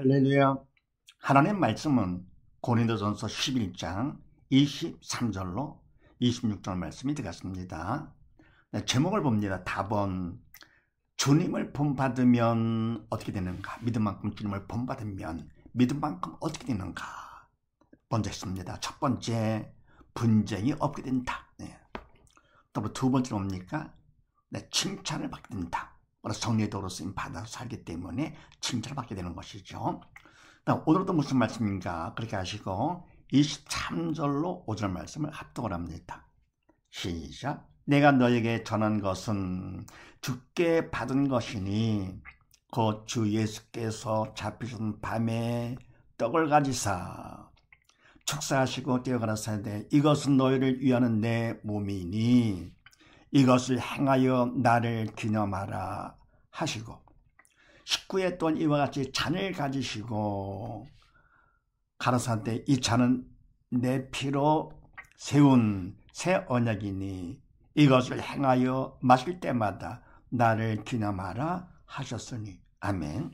할렐루야. 하나님 말씀은 고린도전서 11장 23절로 26절 말씀이 되겠습니다. 제목을 봅니다. 답은 주님을 본받으면 어떻게 되는가? 믿음 만큼 주님을 본받으면 믿음 만큼 어떻게 되는가? 먼저 했습니다. 첫 번째, 분쟁이 없게 된다. 또 두 번째는 뭡니까? 칭찬을 받게 된다. 성령의 도로 쓰임 받아서 살기 때문에 칭찬을 받게 되는 것이죠. 오늘도 무슨 말씀인가? 그렇게 하시고 23절로 5절 말씀을 합독을 합니다. 시작. 내가 너에게 전한 것은 주께 받은 것이니 곧 주 예수께서 잡히신 밤에 떡을 가지사 축사하시고 떼어 가라사대 이것은 너희를 위하는 내 몸이니 이것을 행하여 나를 기념하라 하시고 19에 또한 이와 같이 잔을 가지시고 가라사대 이 잔은 내 피로 세운 새 언약이니 이것을 행하여 마실 때마다 나를 기념하라 하셨으니 아멘.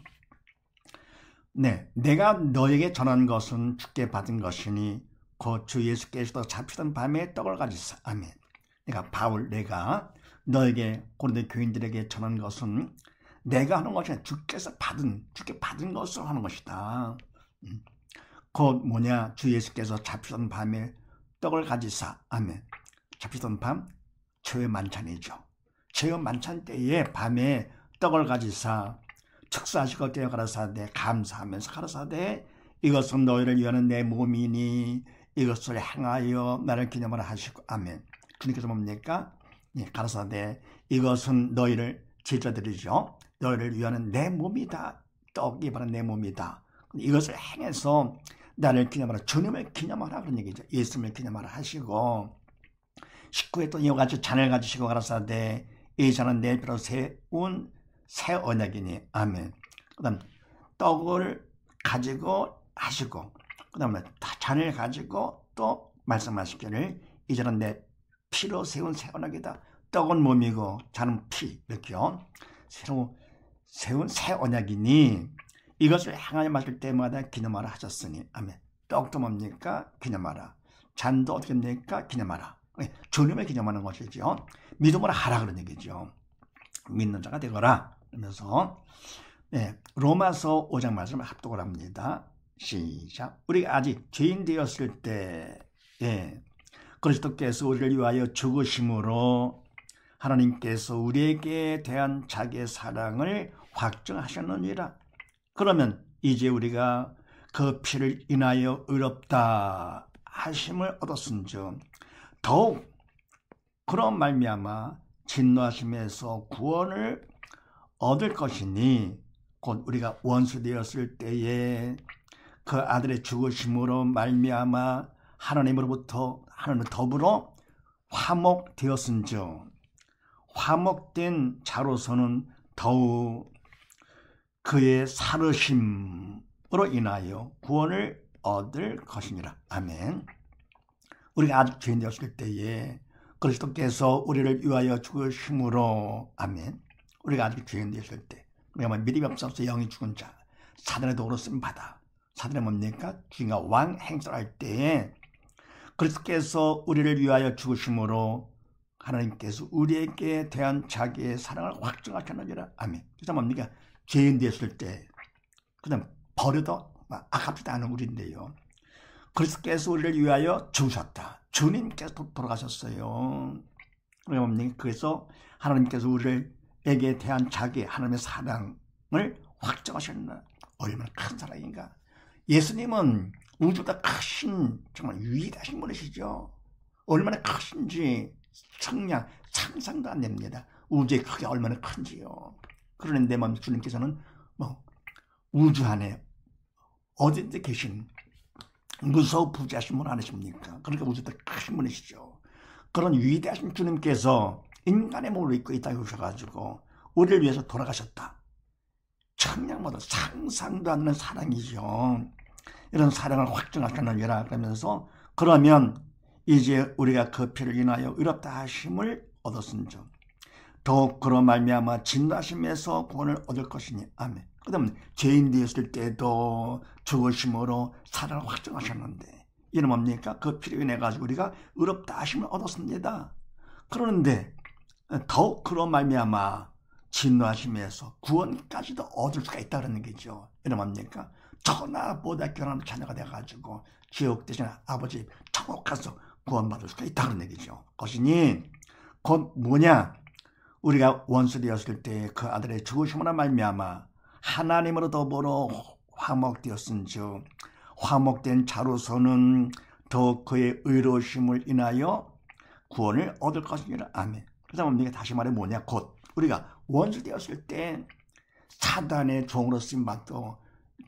내가 너에게 전한 것은 주께 받은 것이니 곧 주 예수께서 잡히던 밤에 떡을 가지사 아멘. 내가 너에게 고린도 교인들에게 전한 것은 내가 하는 것이 아니라 주께 받은 것을 하는 것이다. 곧 뭐냐? 주 예수께서 잡히던 밤에 떡을 가지사 아멘. 잡히던 밤 최후의 만찬이죠. 최후 만찬 때에 밤에 떡을 가지사 축사하시고 떼어 가라사대 감사하면서 가라사대 이것은 너희를 위하는 내 몸이니 이것을 행하여 나를 기념하라 하시고 아멘. 주님께서 뭡니까? 가라사대 이것은 너희를 제자들이죠. 너희를 위하는 내 몸이다. 떡이 바로 내 몸이다. 이것을 행해서 나를 기념하라. 주님을 기념하라 그런 얘기죠. 예수님을 기념하라 하시고 19에 또 이와 같이 잔을 가지시고 가라사대 이 잔은 내 피로 세운 새 언약이니 아멘. 그 다음 떡을 가지고 하시고 그 다음에 잔을 가지고 또 말씀하시기를 이 잔은 내 피로 세운 새 언약이다. 떡은 몸이고 잔은 피 이렇게요. 새로 세운 새 언약이니 이것을 행하여 마실 때마다 기념하라 하셨으니 아멘. 떡도 뭡니까? 기념하라. 잔도 어떻게 됩니까? 기념하라. 주님을 기념하는 것이죠. 믿음으로 하라 그런 얘기죠. 믿는 자가 되거라. 그러면서 로마서 5장 말씀을 합독을 합니다. 시작. 우리가 아직 죄인 되었을 때 그리스도께서 우리를 위하여 죽으심으로 하나님께서 우리에게 대한 자기의 사랑을 확증하셨느니라. 그러면 이제 우리가 그 피를 인하여 의롭다 하심을 얻었은즉 더욱 그런 말미암아 진노하심에서 구원을 얻을 것이니 곧 우리가 원수 되었을 때에 그 아들의 죽으심으로 말미암아 하나님으로부터 하나님을 더불어 화목되었은즉 화목된 자로서는 더욱 그의 살으심으로 인하여 구원을 얻을 것이니라. 아멘. 우리가 아직 죄인 되었을 때에 그리스도께서 우리를 위하여 죽으심으로 아멘. 우리가 아직 죄인 되었을 때 우리가 믿음이 없어서 영이 죽은 자 사단의 도로 쓰임 받아 사단의 뭡니까? 주인과 왕 행설할 때에 그리스도께서 우리를 위하여 죽으심으로 하나님께서 우리에게 대한 자기의 사랑을 확증하셨느니라. 아멘. 그래서 뭡니까? 죄인 되었을 때 그다음 버려도 아깝지도 않은 우리인데요. 그리스도께서 우리를 위하여 죽으셨다. 주님께서 돌아가셨어요. 그래서 하나님께서 우리에게 대한 자기 하나님의 사랑을 확정하셨나. 얼마나 큰 사랑인가. 예수님은 우주보다 크신 정말 위대하신 분이시죠. 얼마나 크신지 상상도 안 됩니다. 우주의 크기가 얼마나 큰지요. 그런데 주님께서는 우주 안에 어딘데 계신 무서워 부지하신 분 아니십니까? 그러니까 우주보다 크신 분이시죠. 그런 위대하신 주님께서 인간의 몸을 입고 이 땅에 오셔가지고 우리를 위해서 돌아가셨다. 천냥보다 상상도 안 되는 사랑이죠. 이런 사랑을 확증하셨느니라. 그러면서 그러면 이제 우리가 그 피를 인하여 의롭다 하심을 얻었은즉 더욱 그로 말미암아 진노하심에서 구원을 얻을 것이니 아멘. 그 다음에 죄인 되었을 때도 죽으심으로 살아를 확정하셨는데 이는 뭡니까? 그 피로 인해 가지고 우리가 의롭다 하심을 얻었습니다. 그러는데 더욱 그런 말미암아 진노하심에서 구원까지도 얻을 수가 있다는 얘기죠. 이는 뭡니까? 천하보다 결혼한 자녀가 돼가지고 지옥 대신 아버지 천국 가서 구원받을 수가 있다는 얘기죠. 그것이니 곧 뭐냐? 우리가 원수 되었을 때 그 아들의 죽으심으로 말미암아 하나님으로 더불어 화목되었은즉 화목된 자로서는 더욱 그의 의로우심을 인하여 구원을 얻을 것이니라. 아멘. 그래서 뭡니까? 다시 말해 뭐냐? 곧 우리가 원수 되었을 때 사단의 종으로 쓰임받고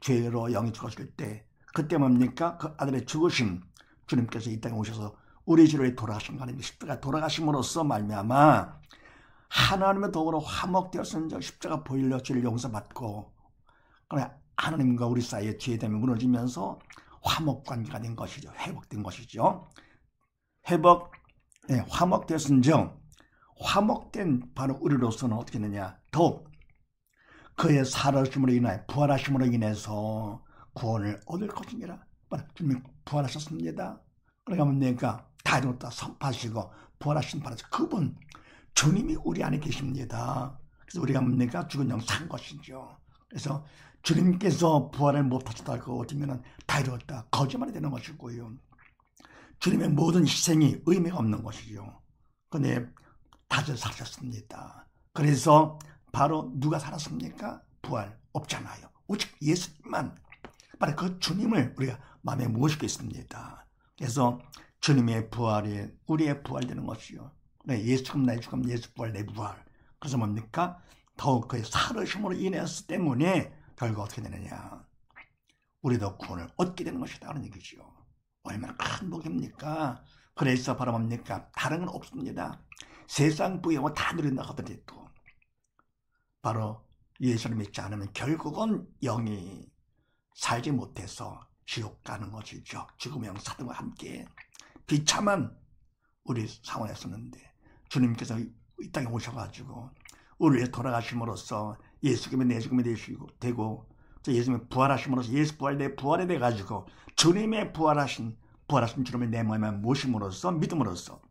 죄로 영이 죽었을 때 그때 뭡니까? 그 아들의 죽으심, 주님께서 이 땅에 오셔서 우리 죄를 돌아가신 거 아닙니까? 십자가 돌아가심으로써 말미암아 하나님과 더불어 화목되었은즉 십자가 보일러 죄를 용서받고 하나님과 우리 사이에 죄됨이 무너지면서 화목관계가 된 것이죠. 회복된 것이죠. 화목되었은즉 화목된 바로 우리로서는 어떻게 되느냐? 더욱 그의 살아심으로 인하여 부활하심으로 인해서 구원을 얻을 것이니라. 주님이 부활하셨습니다. 그러니까 뭡니까? 다 이뤘다 선포하시고 부활하신 바로 그분 주님이 우리 안에 계십니다. 그래서 우리가 뭡니까? 죽은 영 산 것이죠. 그래서 주님께서 부활을 못하셨다고 어쩌면 다 이뤘다 거짓말이 되는 것이고요. 주님의 모든 희생이 의미가 없는 것이죠. 그런데 다들 사셨습니다. 그래서 바로 누가 살았습니까? 부활 없잖아요. 오직 예수님만 바로 그 주님을 우리가 마음에 모시고 있습니다. 그래서 주님의 부활이 우리의 부활되는 것이요. 예수 죽음 나의 죽음 예수 부활 내 부활. 그래서 뭡니까? 더욱 그의 살으심으로 인해서 때문에 결국 어떻게 되느냐? 우리도 구원을 얻게 되는 것이다 하는 얘기죠. 얼마나 큰 복입니까? 그래서 바로 뭡니까? 다른 건 없습니다. 세상 부여고 다 누린다 하더라도 바로 예수를 믿지 않으면 결국은 영이 살지 못해서 지옥 가는 것이죠. 죽음의 영 사등과 함께 비참한 우리 상황이었었는데 주님께서 이 땅에 오셔가지고 우리의 돌아가심으로써 예수님이 내 죽음이 되고 예수님이 부활하심으로써 예수 부활 내 부활이 돼가지고 주님의 부활하신 주님의 내 마음에 모심으로써 믿음으로써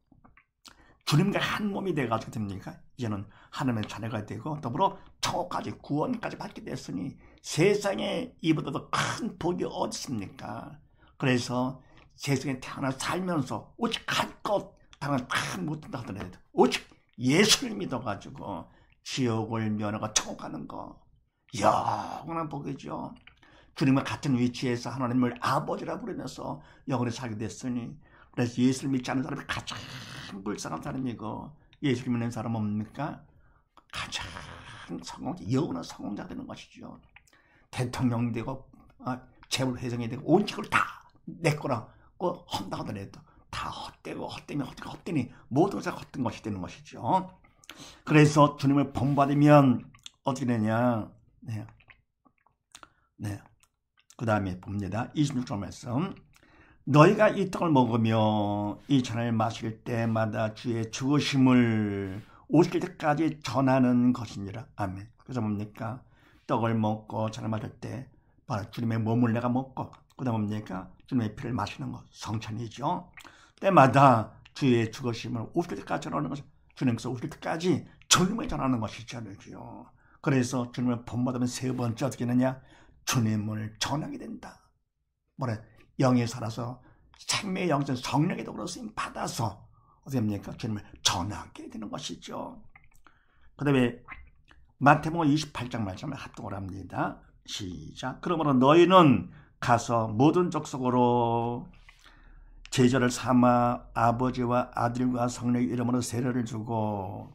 주님과 한 몸이 돼가지고 됩니까? 이제는 하나님의 자녀가 되고 더불어 천국까지 구원까지 받게 됐으니 세상에 이보다도 큰 복이 어디 있습니까? 그래서 세상에 태어나 살면서 오직 할 것 당연 다 못한다 하더라도 오직 예수를 믿어가지고 지옥을 면하고 천국 가는 거 영원한 복이죠. 주님과 같은 위치에서 하나님을 아버지라 부르면서 영원히 살게 됐으니 그래서 예수를 믿지 않는 사람이 가장 불쌍한 사람이고 예수를 믿는 사람은 뭡니까? 가장 영원한 성공자 되는 것이죠. 대통령 되고 재물 회장이 되고 온 직을 다 내 거라고 한다 하더라도 다 헛되니 모든 것이 헛된 것이 되는 것이죠. 그래서 주님을 본받으면 어떻게 되냐? 그 다음에 봅니다. 26절 말씀. 너희가 이 떡을 먹으며 이 잔을 마실 때마다 주의 죽으심을 오실 때까지 전하는 것이니라. 아멘. 그래서 뭡니까? 떡을 먹고 잔을 마실 때 바로 주님의 몸을 내가 먹고 그 다음 뭡니까? 주님의 피를 마시는 것 성찬이죠. 때마다 주의 죽으심을 오실 때까지 전하는 것이 주님께서 오실 때까지 주님을 전하는 것이죠. 그래서 주님을 본받으면 세 번째 어떻게 되느냐? 주님을 전하게 된다. 영에 살아서 생명의 영전 성령의 도구로 쓰임 받아서 어떻게 됩니까? 주님을 전하게 되는 것이죠. 그 다음에 마태복음 28장 말씀을 합독을 합니다. 시작. 그러므로 너희는 가서 모든 족속으로 제자를 삼아 아버지와 아들과 성령의 이름으로 세례를 주고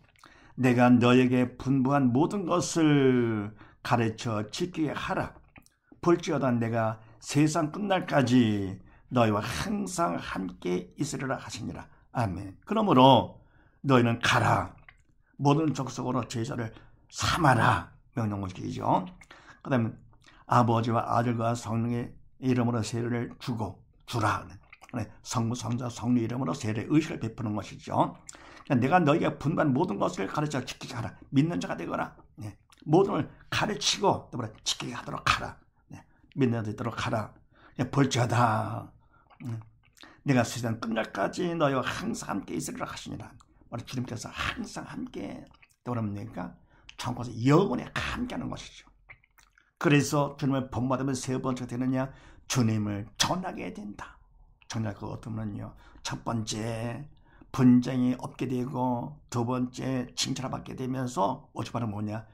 내가 너에게 분부한 모든 것을 가르쳐 지키게 하라. 볼지어다 내가 세상 끝날까지 너희와 항상 함께 있으리라 하시니라. 아멘. 그러므로 너희는 가라. 모든 족속으로 제자를 삼아라. 명령어이죠. 그 다음에 아버지와 아들과 성령의 이름으로 세례를 주라. 성부, 성자, 성령 이름으로 세례 의식을 베푸는 것이죠. 내가 너희가 분반 모든 것을 가르쳐 지키게 하라. 믿는 자가 되거라. 모든 걸 가르치고 또 뭐라 지키게 하도록 하라. 믿는 데 있도록 하라. 볼지어다 내가 세상 끝날까지 너희와 항상 함께 있으리라 하시니라. 주님께서 항상 함께 또 그럽니까? 천국에서 영원히 함께하는 것이죠. 그래서 주님을 본받으면 세 번째가 되느냐? 주님을 전하게 된다. 정작 그 어떠면요, 첫 번째 분쟁이 없게 되고 두 번째 칭찬을 받게 되면서 오직 바로 뭐냐?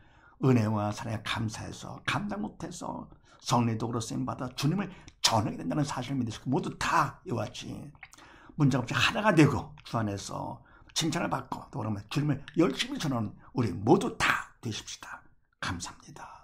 은혜와 사랑에 감사해서 감당 못해서 성례독으로 쓰임받아 주님을 전하게 된다는 사실을 믿으시고 모두 다 이와 같이 문제없이 하나가 되고 주 안에서 칭찬을 받고 또 그러면 주님을 열심히 전하는 우리 모두 다 되십시다. 감사합니다.